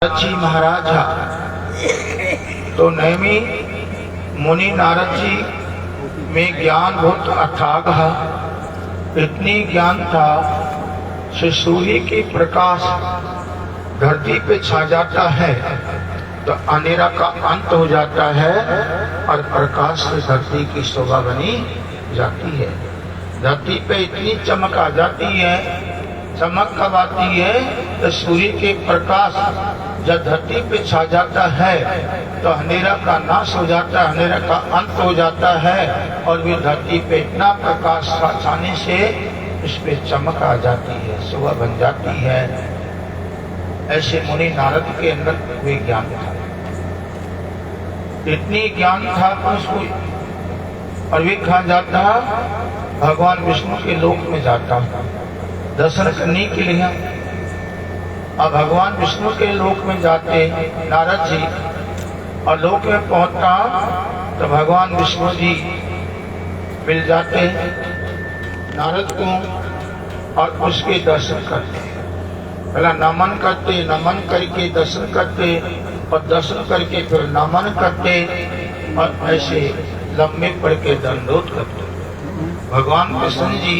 नारद जी महाराज तो नेमी मुनि नारद जी में ज्ञान बहुत अथाग है। इतनी ज्ञान था कि सूर्य के प्रकाश धरती पे छा जाता है तो अंधेरा का अंत हो जाता है और प्रकाश से धरती की शोभा बनी जाती है। धरती पे इतनी चमक आ जाती है, चमक कब आती है तो सूर्य के प्रकाश जब धरती पे छा जाता है तो अंधेरा का नाश हो जाता है, अंधेरा का अंत हो जाता है और भी धरती पे इतना प्रकाश छाने से इस पे चमक आ जाती है, शोभा बन जाती है। ऐसे मुनि नारद के अंदर वे ज्ञान था, इतनी ज्ञान था कि उसको और वे कहा जाता भगवान विष्णु के लोक में जाता दर्शन करने के लिए। अब भगवान विष्णु के लोक में जाते नारद जी और लोक में पहुंचता तो भगवान विष्णु जी मिल जाते नारद को और उसके दर्शन करते। पहला नमन करते, नमन करके दर्शन करते और दर्शन करके फिर नमन करते और ऐसे लंबे पड़ के दंडोत करते भगवान कृष्ण जी।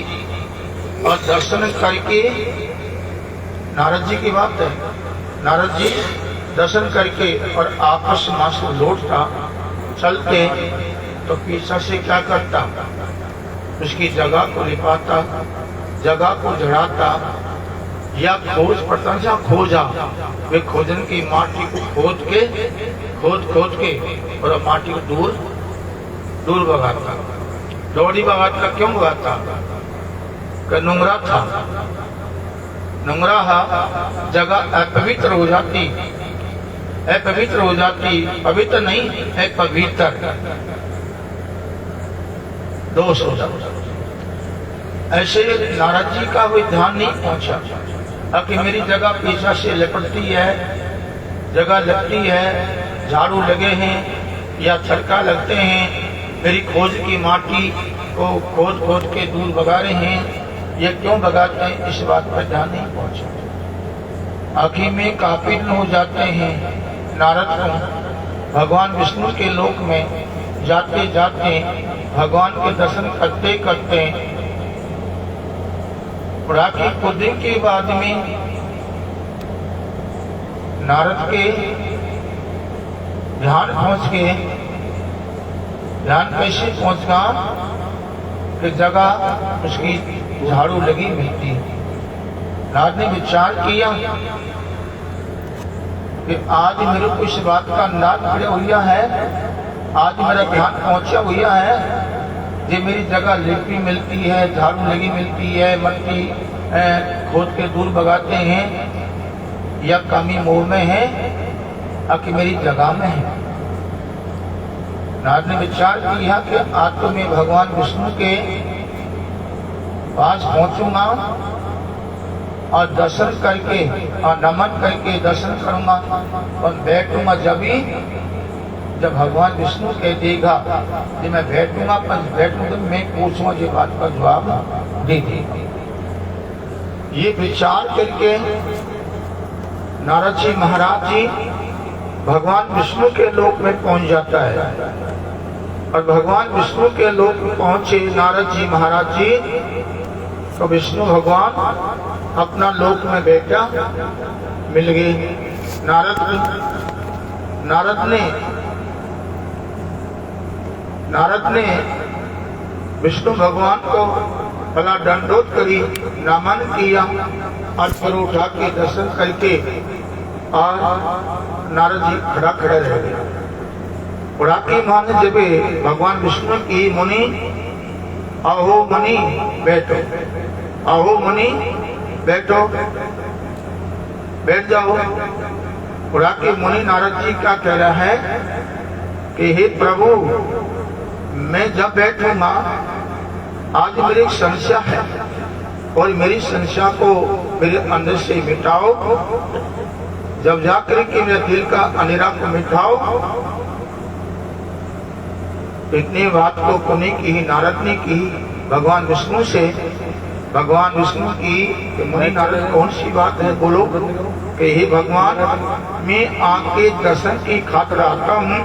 और दर्शन करके नारद जी की बात है, नारद जी दर्शन करके और आपस में लौटता चलते तो पीछा से क्या करता, उसकी जगह को लिपाता, जगह को झड़ाता या खोज पड़ता था, खोजा वे खोजन की माटी को खोद के और माटी को दूर भगाता। दौड़ी भगाता, क्यों भगाता? नुंगरा था, नुंगरा जगह अपवित्र हो जाती, अपवित्र हो जाती, पवित्र नहीं है पवित्र, दोष हो जाता। ऐसे नारद जी का कोई ध्यान नहीं पहुंचा कि मेरी जगह पीछा से लिपटती है, जगह लगती है, झाड़ू लगे हैं या छलका लगते हैं, मेरी खोज की माटी को खोद के दूर भगा रहे हैं, ये क्यों भगाते हैं, इस बात पर ध्यान नहीं पहुंचा। आखिर में काफिर हो जाते हैं नारद को भगवान विष्णु के लोक में जाते जाते भगवान के दर्शन करते करते राखी कुछ दिन के बाद में नारद के ध्यान पहुंच गए। ध्यान कैसे पहुंचगा कि जगह उसकी झाड़ू लगी मिलती। नारद ने विचार किया कि आज मेरे को इस बात का अंदाज पड़ा हुआ है, आज मेरा ध्यान पहुंचा हुआ है, ये मेरी जगह लिपी मिलती है, झाड़ू लगी मिलती है, मट्टी खोद के दूर भगाते हैं, या कमी मोह में है कि मेरी जगह में है। नारद ने विचार किया कि आज तो मैं भगवान विष्णु के पास पहुंचूंगा और दर्शन करके और नमन करके दर्शन करूंगा और बैठूंगा। जब भगवान विष्णु कह देगा कि मैं बैठूंगा, पर बैठूंगा तो मैं पूछूंगा, ये बात का जवाब दे देगा। ये विचार करके नारद जी महाराज जी भगवान विष्णु के लोक में पहुंच जाता है। और भगवान विष्णु के लोक में पहुंचे नारद जी महाराज जी तो विष्णु भगवान अपना लोक में बैठा मिल गए। नारद ने विष्णु भगवान को भला दंडोत करी, नमन किया और पर उठा के दर्शन करके और नारद जी खड़ा रह गए। उड़ा की माने जब भगवान विष्णु की मुनि अहो मुनि बैठो, अहो मुनि बैठो, बैठ जाओ। उड़ा के मुनि नारद जी क्या कह रहा है कि हे प्रभु, मैं जब बैठूंगा आज मेरी संशय है और मेरी संशय को मेरे अंदर से मिटाओ। जब जाकर के मेरे दिल का अंधेरा को मिटाओ। इतनी बात को पुण्य की ही नारद ने की भगवान विष्णु से। भगवान विष्णु की मुनि नारद कौन सी बात है बोलो? कि हे भगवान, मैं आपके दर्शन की खातिर आता हूँ,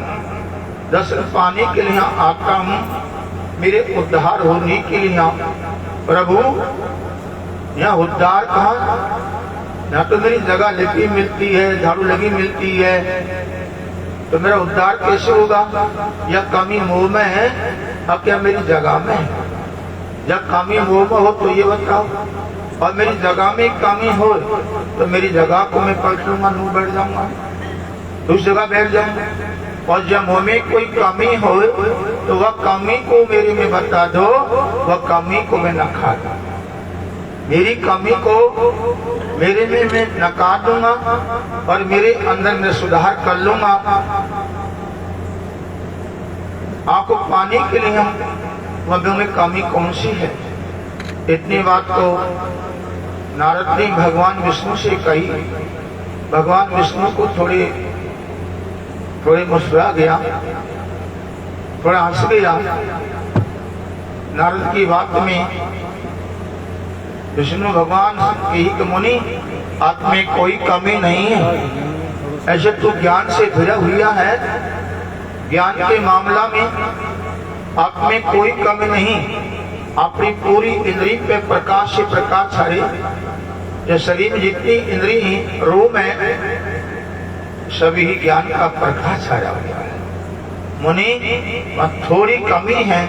दर्शन पाने के लिए आता हूँ, मेरे उद्धार होने के लिए। प्रभु, यहाँ उद्धार कहाँ? यहाँ तो मेरी जगह लगी मिलती है, झाड़ू लगी मिलती है, तो मेरा उद्धार कैसे होगा? या कमी मोह में है और क्या मेरी जगह में है? जब कमी मोह में हो तो ये बताओ, और मेरी जगह में कमी हो तो मेरी जगह को मैं पलट लूंगा, नू बैठ जाऊंगा, दूसरी जगह बैठ जाऊंगा। और जब मुँह में कोई कमी हो तो वह कमी को मेरे में बता दो, वह कमी को मैं नकार दूं, मेरी कमी को मेरे में मैं नकार दूंगा और मेरे अंदर में सुधार कर लूंगा। आपको पाने के लिए वह में कमी कौन सी है? इतनी बात को नारद ने भगवान विष्णु से कही। भगवान विष्णु को थोड़े मुस्कुरा गया, थोड़ा हंस गया। नारद की बात में विष्णु भगवान यही कि मुनि, आप में कोई कमी नहीं है, ऐसे तो ज्ञान से भरा हुआ है, ज्ञान के मामला में आप में कोई कमी नहीं। अपनी पूरी इंद्री पे प्रकाश से प्रकाश छाड़े, जो शरीर में जितनी इंद्री रोम है सभी ज्ञान का प्रकाश छाया हुआ है। मुनि, वह थोड़ी कमी है,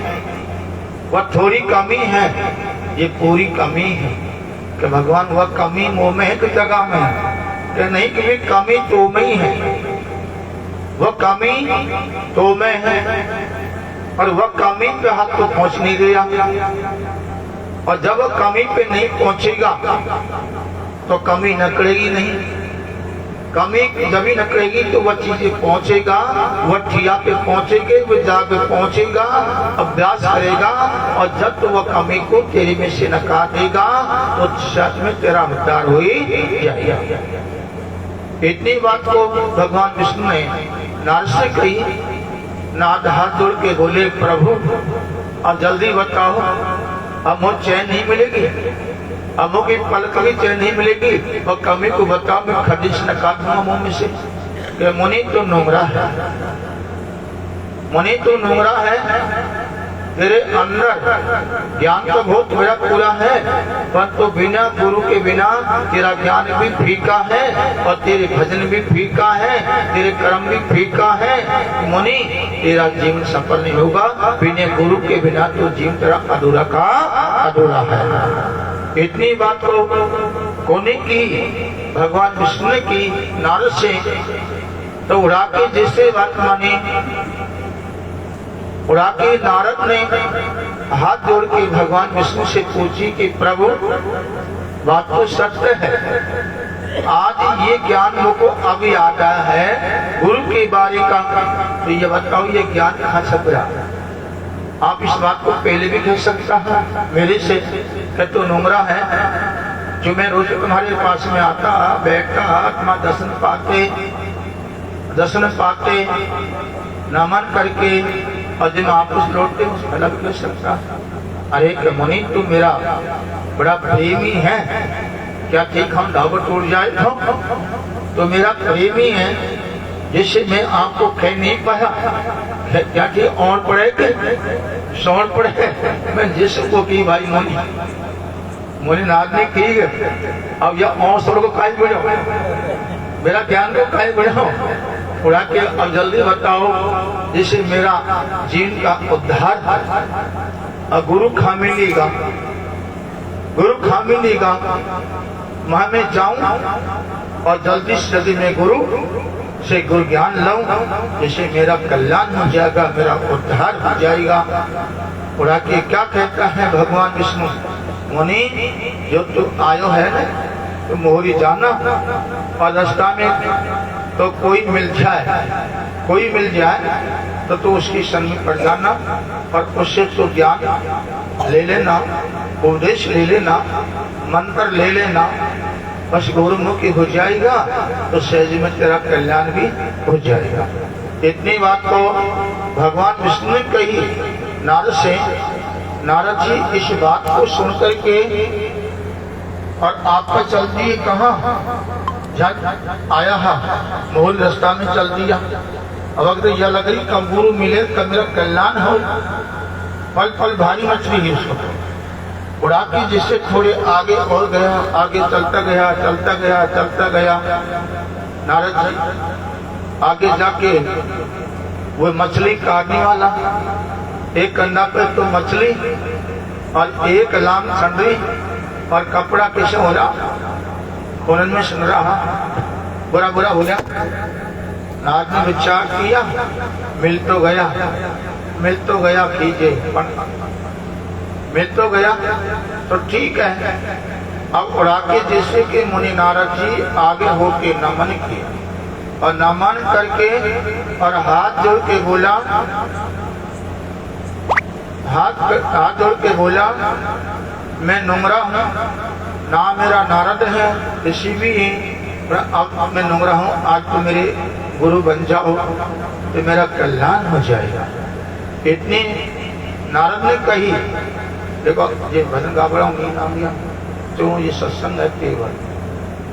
वह थोड़ी कमी है, ये पूरी कमी है। कि भगवान वह कमी मोह में है कि जगह में है? कि नहीं, कि कमी तो में ही है, वह कमी तो में है, और वह कमी पे हाथ तो पहुंच नहीं गया। और जब वह कमी पे नहीं पहुंचेगा तो कमी नकलेगी नहीं। कमी जब ही नकलेगी तो वह चीजें पहुंचेगा, वह ठिया पे पहुंचेगे, वह जा पे पहुंचेगा, अभ्यास करेगा, और जब तो वह कमी को तेरे में से नकार देगा तो सच में तेरा उद्धार हो ही जाएगा। इतनी बात को भगवान विष्णु ने नारद से कही। नारद हाथ जोड़ के बोले, प्रभु अब जल्दी बताओ, अब मुझे चैन नहीं मिलेगी, अब मुझे पलक भी चैन नहीं मिलेगी, और कमी को बताओ, मैं खदिश नकार दूंगा मुंह में से। कि मुनि तो नोंगरा है, मुनि तो नोंगरा है, तेरे अंदर ज्ञान तो बहुत मेरा पूरा है, पर तो बिना गुरु के बिना तेरा ज्ञान भी फीका है, और तेरे भजन भी फीका है, तेरे कर्म भी फीका है। मुनि, तेरा जीवन सफल नहीं होगा, बिना गुरु के बिना तो जीवन तेरा अधूरा का अधूरा है। इतनी बात को कोने की भगवान विष्णु ने की नारद से, तो उड़ा के जैसे बात मानी, उड़ा के नारद ने हाथ जोड़ के भगवान विष्णु से पूछी कि प्रभु, बात तो सत्य है, आज ये ज्ञान मुझको अभी आता है गुरु के बारे का, तो ये बताओ ये ज्ञान कहाँ छप रहा? आप इस बात को पहले भी कह सकता है मेरे से कि तो नोंगरा है, जो मैं रोज तुम्हारे पास में आता बैठता, तुम्हारा दर्शन पाते नमन करके, और जब वापस लौटते उस भला भी कर सकता। अरे मुनि, तू मेरा बड़ा प्रेमी है, क्या ठीक हम दावत टूट जाए तो मेरा प्रेमी है, जिससे मैं आपको कह नहीं पाया, क्या कि और पड़े सौर पड़े, मैं जिसको की भाई मुनि नाद ने की, अब यह और सौर को काहे बढ़ाओ, मेरा ज्ञान को काहे बढ़ाओ, उड़ा के अब जल्दी बताओ, जिससे मेरा जीवन का उद्धार। और गुरु खा मिलेगा, गुरु खा मिलेगा, वहां मैं जाऊं और जल्दी से जल्दी मैं गुरु से गुरु ज्ञान लाऊं, जिससे मेरा कल्याण हो जाएगा, मेरा उद्धार हो जाएगा। उड़ा के क्या कहता है भगवान विष्णु, मुनि, जो तू आयो है ना, तो मोहरी जाना, और रास्ता में तो कोई मिल जाए तो उसकी संग में पड़ जाना, और उससे तो ज्ञान ले लेना, उपदेश ले लेना, मंत्र ले लेना, बस गुरुमुखी हो जाएगा, तो सहज में तेरा कल्याण भी हो जाएगा। इतनी बात को भगवान विष्णु ने कही नारद से। नारद जी इस बात को सुन करके और आपका चल दिए कहाँ? जब आया हा मोहल रास्ता में चल दिया। अब अगर यह लग रही कब गुरु मिले कब मेरा कल्याण हो। पल पल भारी मछली है उसको उड़ा के, जिससे थोड़े आगे और गया, आगे चलता गया चलता गया चलता गया। नारद जी आगे जाके वो मछली काटने वाला, एक कंधा पे तो मछली और एक लाम संडरी और कपड़ा कैसे हो रहा कोनन में सुन रहा, बुरा बुरा हो गया। नारद ने विचार किया, मिल तो गया कीजिए, मिल तो गया तो ठीक है। अब उड़ा के जैसे कि मुनि नारद जी आगे होके नमन किया और नमन करके और हाथ जोड़ के बोला, हाथ जोड़ के बोला, मैं नुंगरा हूँ, नाम मेरा नारद है, ऋषि भी है, अब मैं नुंगरा हूँ, आज तो मेरे गुरु बन जाओ तो मेरा कल्याण हो जाएगा। इतनी नारद ने कही। देखो ये भजन गाबड़ा नहीं नाम लिया तो ये सत्संग है केवल।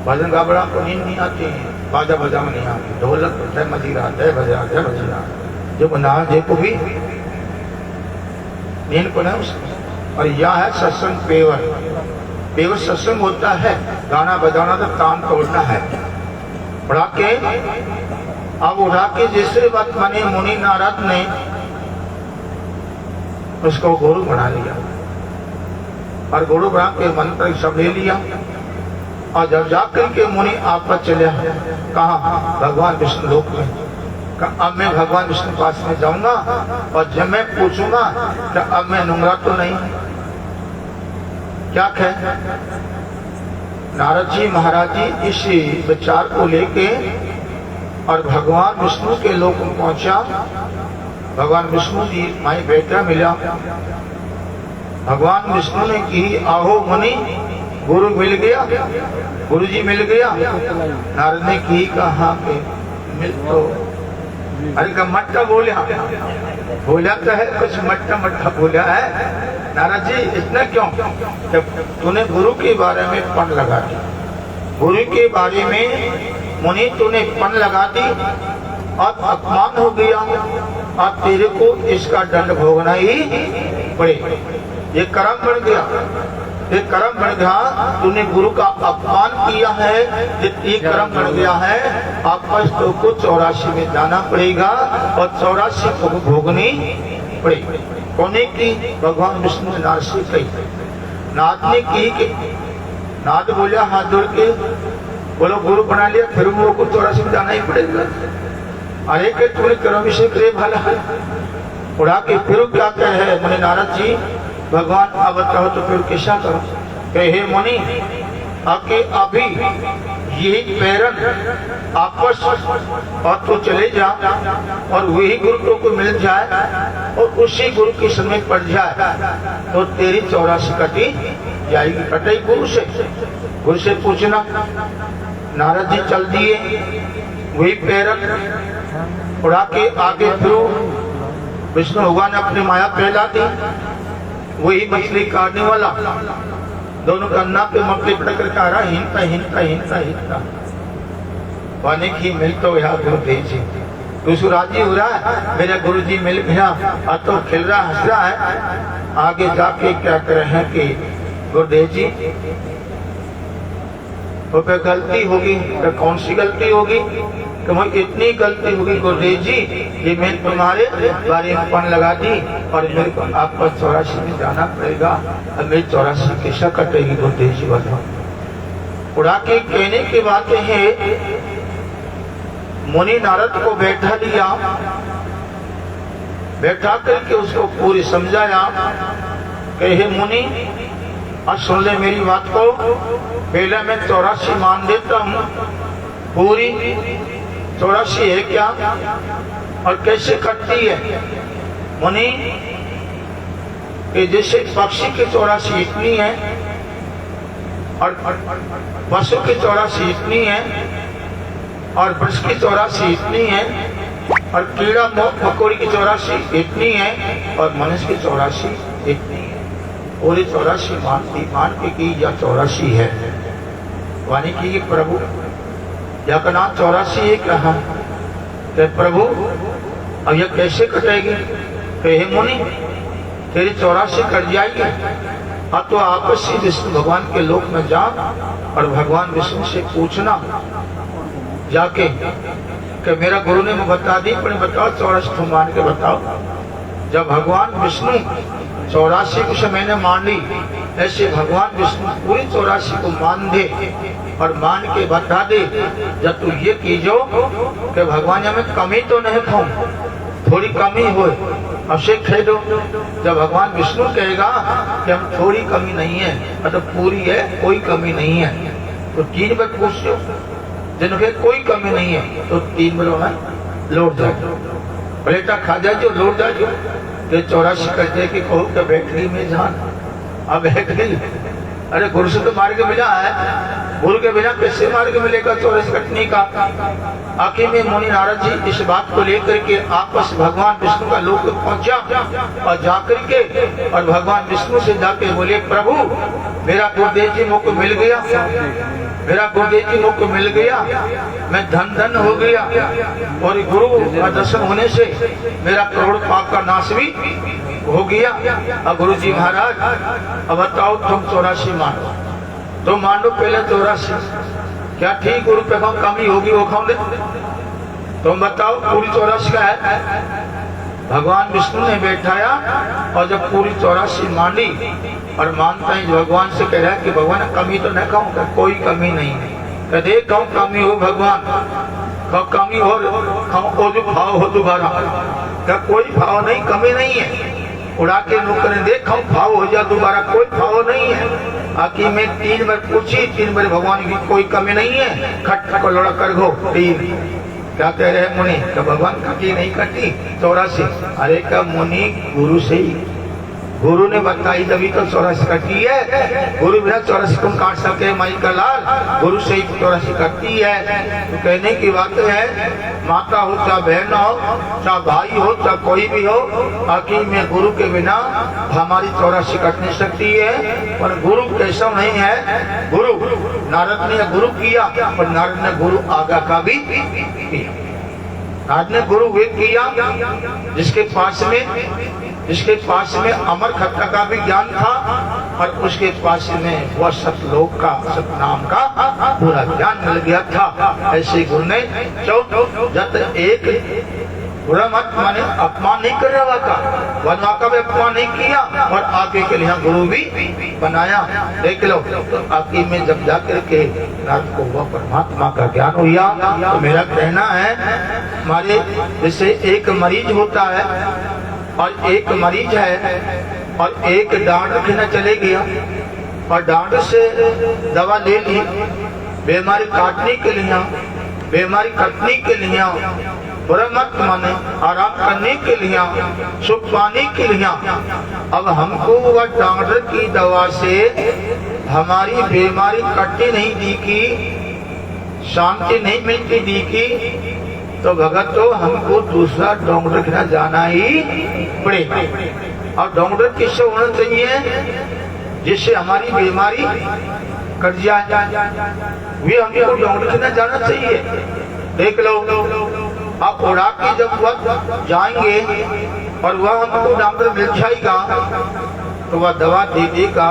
भजन गाबड़ा को नींद नहीं आती है, बाजा बजा में नहीं आती, ढोलक जय मजीरा जय बजा जय बजीरा जो ना जे को भी नींद को नहीं। और यह है सत्संग पेवर। पेवर सत्संग होता है, गाना बजाना तो तान तोड़ना है। उड़ा के अब उड़ा के जैसे बात माने मुनि नारद ने उसको गुरु बना लिया और गुरु बना के मंत्र सब ले लिया। और जब जाकर के मुनि आपस चले कहा भगवान विष्णु लोक में, अब मैं भगवान विष्णु पास में जाऊंगा और जब मैं पूछूंगा कि अब मैं नुंगरा तो नहीं, क्या कहे। नारद जी महाराज जी इसी विचार को लेके और भगवान विष्णु के लोक में पहुंचा। भगवान विष्णु जी माई बेटा मिला। भगवान विष्णु ने की आहो मुनि, गुरु मिल गया, गुरु जी मिल गया। नारद ने की कहा के मिल तो, अरे का मट्टा बोला तो है, कुछ मट्टा बोला है। नारद जी इतना क्यों, तूने गुरु के बारे में पन लगा दी, गुरु के बारे में मुनि तूने पन लगा दी और अपमान हो गया और तेरे को इसका दंड भोगना ही पड़े। ये कर्म बन गया, ये कर्म बन गया, तूने गुरु का अपमान किया है, ये कर्म बन गया है। आपस तो को 84 में जाना पड़ेगा और 84 को भोगनी पड़ेगी। कोने की भगवान विष्णु ने नारद से कही। नारद ने की कि नारद बोला हाथ जोड़ के, बोलो गुरु बना लिया फिर वो को 84 में जाना ही पड़ेगा। अरे के तूने कर्म विषय करे भला है, उड़ा के फिर क्या कहे मुनि नारद जी, भगवान अब बताओ तो फिर कैसा करो। कहे मुनि आके अभी यही प्रेरण आपस और तो चले जा और वही गुरु को मिल जाए और उसी गुरु के समय पड़ जाए तो तेरी 84 कटी जाएगी। कटे गुरु से पूछना। नारद जी चल दिए, वही प्रेरण उड़ा के आगे फिर विष्णु भगवान ने अपनी माया फैला दी। वही मछली काटने वाला दोनों कन्ना पे मकड़ी पटक कर आ रहा, हिंता पाने की मिल तो यहाँ गुरुदेव जी, तू राजी हो रहा है, मेरा गुरु जी मिल गया और तो खिल रहा हंस रहा है। आगे जाके क्या कर रहे हैं कि गुरुदेव जी वो पे गलती होगी, तो कौन सी गलती होगी, कि वो इतनी गलती होगी गुरुदेव जी, ये मैं तुम्हारे बारे में पन लगा दी और मेरे को आपको 84 में जाना पड़ेगा और मेरी 84 कैसा कटेगी गुरुदेव जी बताओ। उड़ा के कहने की बात है, मुनि नारद को बैठा लिया, बैठा करके उसको पूरी समझाया। कहे मुनि और सुन ले मेरी बात को, पहले मैं 84 मान देता हूँ, पूरी 84 है क्या और कैसे कटती है। मुनि कि जैसे पक्षी की 84 इतनी है और पशु की 84 इतनी है और वृक्ष की 84 इतनी है और कीड़ा मकोड़ी की 84 इतनी है और मनुष्य की 84 इतनी है। पूरी 84 मान के की या 84 है, वानी की प्रभु जगन्नाथ 84 एक रहा कि प्रभु अब यह कैसे कटेगी? तो हे मुनि तेरी 84 कट जाएगी। अब तो आपस ही विष्णु भगवान के लोक में जा और भगवान विष्णु से पूछना जाके कि मेरा गुरु ने बता दी, पर बताओ 84 तुम मान के बताओ। जब भगवान विष्णु 84 को मैंने मान ली, ऐसे भगवान विष्णु पूरी 84 को मान दे और मान के बता दे। जब तू ये कीजो कि भगवान हमें कमी तो नहीं खाऊं, थोड़ी कमी हो अभिषेक खे दो। जब भगवान विष्णु कहेगा कि हम थोड़ी कमी नहीं है, मतलब पूरी है, कोई कमी नहीं है, तो 3 बार पूछ लो। जिनके कोई कमी नहीं है तो 3 बार लौट जाओ, प्लेटा खा जाओ, लौट जाओ। तो 84 करते कि कहो कि बैटरी में जान अब बैठ गई। अरे गुरु से तो मार्ग मिला है, गुरु के बिना कैसे मार्ग मिलेगा 84 कटने का? आखिर में मुनि नारद जी इस बात को लेकर के आपस भगवान विष्णु का लोक पहुंचा और जाकर के और भगवान विष्णु से जाके बोले प्रभु मेरा गुरुदेव जी मुझको मिल गया, मेरा गुरुदेव जी मुझको मिल गया, मैं धन धन हो गया और गुरु का दर्शन होने से मेरा करोड़ पाप का नाश भी हो गया। अब गुरु जी महाराज अब बताओ तुम 84 मानो, तो मान लो पहले 84 क्या ठीक गुरु पे कमी होगी वो खाओ दे, तुम बताओ पूरी 84 का है। भगवान विष्णु ने बैठाया और जब पूरी 84 मान ली और मानता है भगवान से कह रहा है कि भगवान कमी तो न खाऊंगा, कोई कमी नहीं है। देख कहूँ कमी हो भगवान, कमी हो जो भाव हो दोबारा, क्या कोई भाव नहीं, कमी नहीं है। उड़ा के नौकर देखा भाव हो जा दोबारा, कोई भाव नहीं है। आखिर में 3 बार पूछी, 3 बार भगवान की कोई कमी नहीं है। खट को लड़ा कर गो 3 क्या कह रहे मुनि कि भगवान कटी नहीं कटी 84। अरे का मुनि गुरु से ही, गुरु ने बताई तभी तो 84 कटी है। गुरु बिना 84 तुम काट सके माई का लाल, गुरु से ही 84 कटती है। तो कहने की बात है माता हो चाहे बहन हो चाहे भाई हो चाहे कोई भी हो, आखिर में गुरु के बिना हमारी 84 कट नहीं सकती है। पर गुरु कैसा नहीं है, गुरु नारद ने गुरु किया पर नारद ने गुरु आगा का भी किया। नारद ने गुरु वे किया जिसके पास में अमर खट्टा का भी ज्ञान था और उसके पास में वह सतलोक का सतनाम का पूरा ज्ञान मिल गया था। ऐसे गुरु ने जब एक बुरा मत माने अपमान नहीं कर रहा था, वनवा का भी अपमान नहीं किया और आगे के लिए गुरु भी बनाया। देख लो आखिर में जब जाकर के नारद को वह परमात्मा का ज्ञान हुआ। तो मेरा कहना है हमारे जैसे एक मरीज होता है और एक मरीज है और एक डांड रखना चले गया और डांड से दवा ले ली, बीमारी काटने के लिए, बीमारी कटने के लिए, बुरा मत माने आराम करने के लिए, सुख पाने के लिए। अब हमको वह डॉक्टर की दवा से हमारी बीमारी कटती नहीं दिखी, शांति नहीं मिलती दिखी, तो भगत तो हमको दूसरा डॉक्टर के जाना ही पड़ेगा। और डॉक्टर किससे होना चाहिए जिससे हमारी बीमारी कट जाए, वे हमको डॉक्टर के जाना चाहिए। देख लो आप उड़ा के जब वह जाएंगे और वह हमको डॉक्टर मिल जाएगा तो वह दवा दे देगा,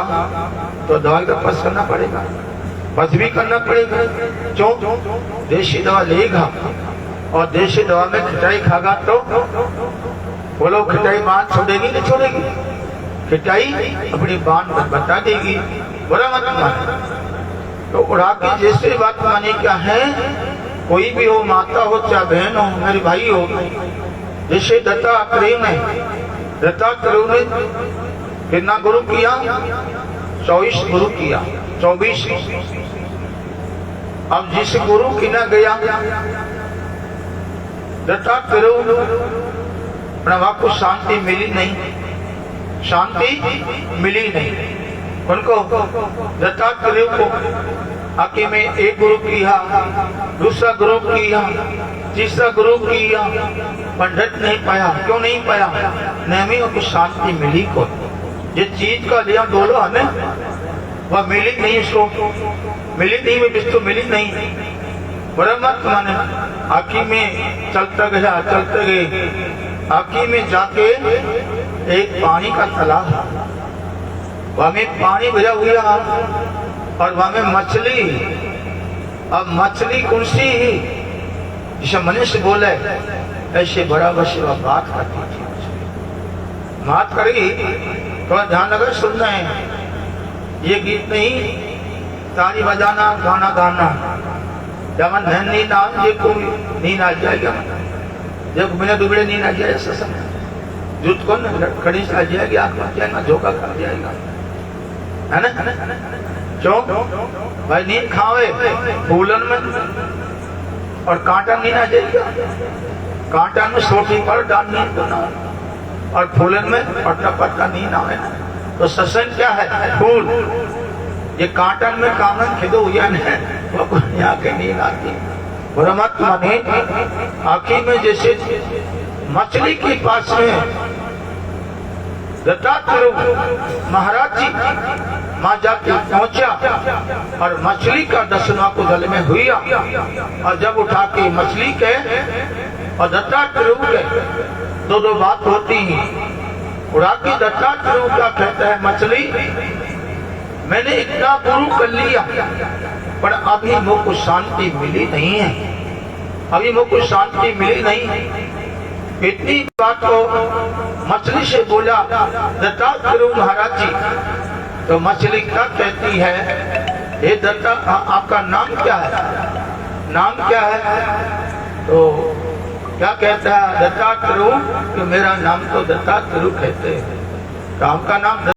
तो दवाई का पास करना पड़ेगा, बस भी करना पड़ेगा। क्यों? देशी दवा लेगा और देशी दवा में खिटाई खागा तो बोलो खिटाई बांध छोड़ेगी नहीं छोड़ेगी? खिटाई अपनी बांध बता देगी, बुरा मत माने। तो उड़ा के जैसे बात माने क्या है, कोई भी हो, माता हो चाहे बहन हो मेरे भाई हो, जैसे दत्तात्रेय ने कितना गुरु किया? 24 गुरु किया, 24। अब जिस गुरु की न गया दत्तात्रेय प्रणवा को शांति मिली नहीं, शांति मिली नहीं उनको। दत्तात्रेय को आके में एक गुरु किया, दूसरा गुरु किया, तीसरा गुरु किया, पंडित नहीं पाया। क्यों नहीं पाया? नहीं उनको शांति मिली को, जिस चीज का लिया डोलो है वह मिली नहीं, उसको मिली नहीं, वो तो मिली नहीं। परमात्मा ने आखी में चलते गए, आखी में जाके एक पानी का तालाब, वहां में पानी भरा हुआ और वहां में मछली। अब मछली कौन सी? जिसे मनुष्य बोले ऐसे बराबर से वह बात करती थी, बात करेगी। थोड़ा ध्यान लगा सुनना है, ये गीत नहीं ताली बजाना गाना गाना। जब नींद आ नींद आ जाएगा, जब बिना डूबे नींद आ जाए सत्संग जुट को खड़ी आ जाएगी, आंख में जाएगा, धोखा कर जाएगा, है ना? क्यों भाई? नींद खावे फूलन में और कांटा नींद आ जाएगा। कांटा में सोटी पर डाल नींद बना और फूलन में पट्टा पट्टा नींद आवे। तो सत्संग क्या है? फूल। ये कांटन में कामन खिदो हुआ है, वो यहाँ के नींद आती। परमात्मा ने आखिर में जैसे मछली के पास में दत्तात्रेय महाराज जी मां जाके पहुंचा और मछली का दर्शन को गले में हुआ। और जब उठा के मछली के और दत्तात्रेय के दो बात होती है। उड़ा के दत्तात्रेय का कहता है, मछली मैंने इतना गुरु कर लिया पर अभी मुझको शांति मिली नहीं है, अभी मुझको शांति मिली नहीं। इतनी बात को मछली से बोला दत्तात्रेय महाराज जी। तो मछली क्या कहती है? हे दत्ता, आपका नाम क्या है? नाम क्या है? तो क्या कहता है दत्तात्रेय कि मेरा नाम तो दत्तात्रेय कहते हैं। तो आपका नाम